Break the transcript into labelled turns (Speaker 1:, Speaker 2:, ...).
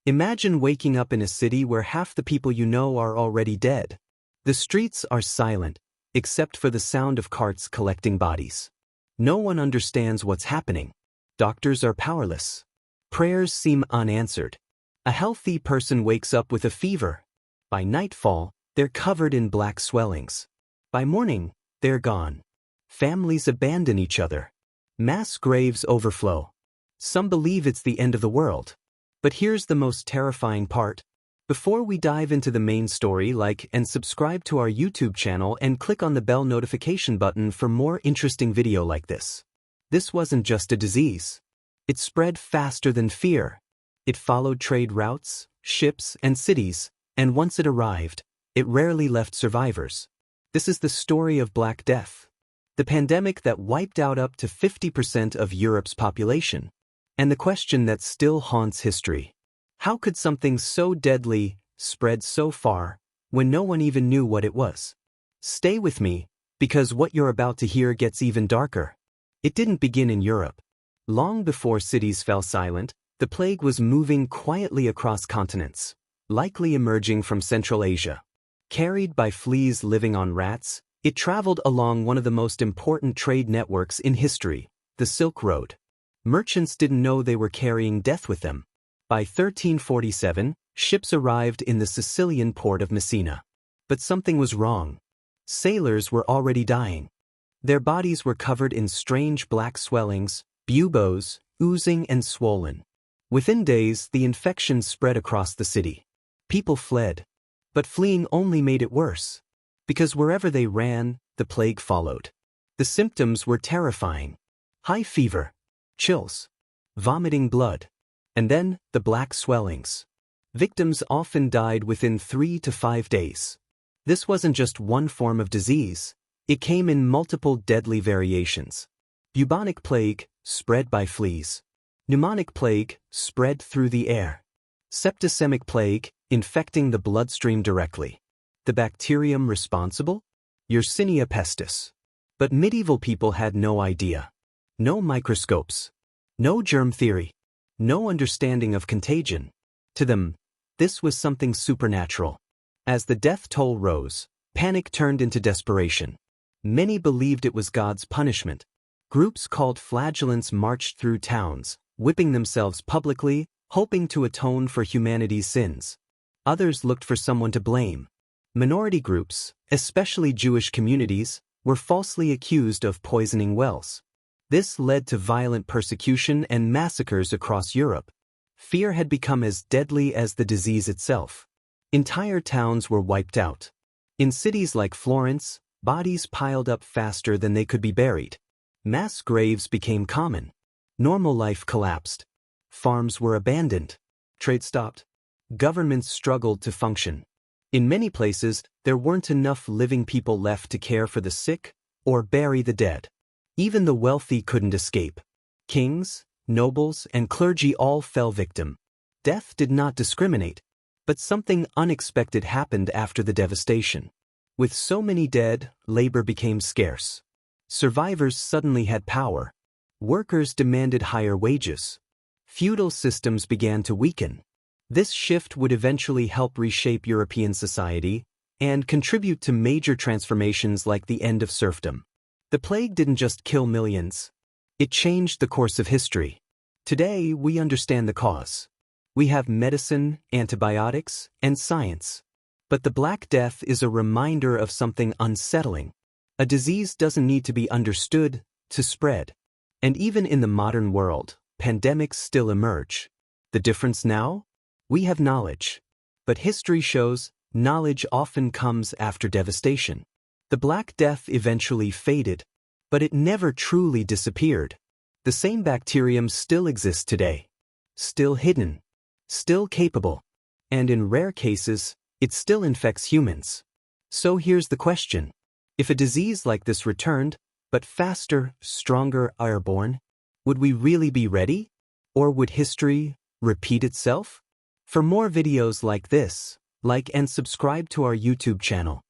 Speaker 1: Imagine waking up in a city where half the people you know are already dead. The streets are silent, except for the sound of carts collecting bodies. No one understands what's happening. Doctors are powerless. Prayers seem unanswered. A healthy person wakes up with a fever. By nightfall, they're covered in black swellings. By morning, they're gone. Families abandon each other. Mass graves overflow. Some believe it's the end of the world. But here's the most terrifying part. Before we dive into the main story, like and subscribe to our YouTube channel and click on the bell notification button for more interesting video like this. This wasn't just a disease. It spread faster than fear. It followed trade routes, ships, and cities, and once it arrived, it rarely left survivors. This is the story of Black Death, the pandemic that wiped out up to 50% of Europe's population. And the question that still haunts history. How could something so deadly spread so far when no one even knew what it was? Stay with me, because what you're about to hear gets even darker. It didn't begin in Europe. Long before cities fell silent, the plague was moving quietly across continents, likely emerging from Central Asia. Carried by fleas living on rats, it traveled along one of the most important trade networks in history, the Silk Road. Merchants didn't know they were carrying death with them. By 1347, ships arrived in the Sicilian port of Messina. But something was wrong. Sailors were already dying. Their bodies were covered in strange black swellings, buboes, oozing and swollen. Within days, the infection spread across the city. People fled. But fleeing only made it worse. Because wherever they ran, the plague followed. The symptoms were terrifying. High fever. Chills, vomiting blood, and then the black swellings. Victims often died within 3 to 5 days. This wasn't just one form of disease, it came in multiple deadly variations. Bubonic plague, spread by fleas. Pneumonic plague, spread through the air. Septicemic plague, infecting the bloodstream directly. The bacterium responsible? Yersinia pestis. But medieval people had no idea. No microscopes. No germ theory. No understanding of contagion. To them, this was something supernatural. As the death toll rose, panic turned into desperation. Many believed it was God's punishment. Groups called flagellants marched through towns, whipping themselves publicly, hoping to atone for humanity's sins. Others looked for someone to blame. Minority groups, especially Jewish communities, were falsely accused of poisoning wells. This led to violent persecution and massacres across Europe. Fear had become as deadly as the disease itself. Entire towns were wiped out. In cities like Florence, bodies piled up faster than they could be buried. Mass graves became common. Normal life collapsed. Farms were abandoned. Trade stopped. Governments struggled to function. In many places, there weren't enough living people left to care for the sick or bury the dead. Even the wealthy couldn't escape. Kings, nobles, and clergy all fell victim. Death did not discriminate, but something unexpected happened after the devastation. With so many dead, labor became scarce. Survivors suddenly had power. Workers demanded higher wages. Feudal systems began to weaken. This shift would eventually help reshape European society and contribute to major transformations like the end of serfdom. The plague didn't just kill millions. It changed the course of history. Today, we understand the cause. We have medicine, antibiotics, and science. But the Black Death is a reminder of something unsettling. A disease doesn't need to be understood to spread. And even in the modern world, pandemics still emerge. The difference now? We have knowledge. But history shows knowledge often comes after devastation. The Black Death eventually faded, but it never truly disappeared. The same bacterium still exists today. Still hidden. Still capable. And in rare cases, it still infects humans. So here's the question. If a disease like this returned, but faster, stronger, airborne, would we really be ready? Or would history repeat itself? For more videos like this, like and subscribe to our YouTube channel.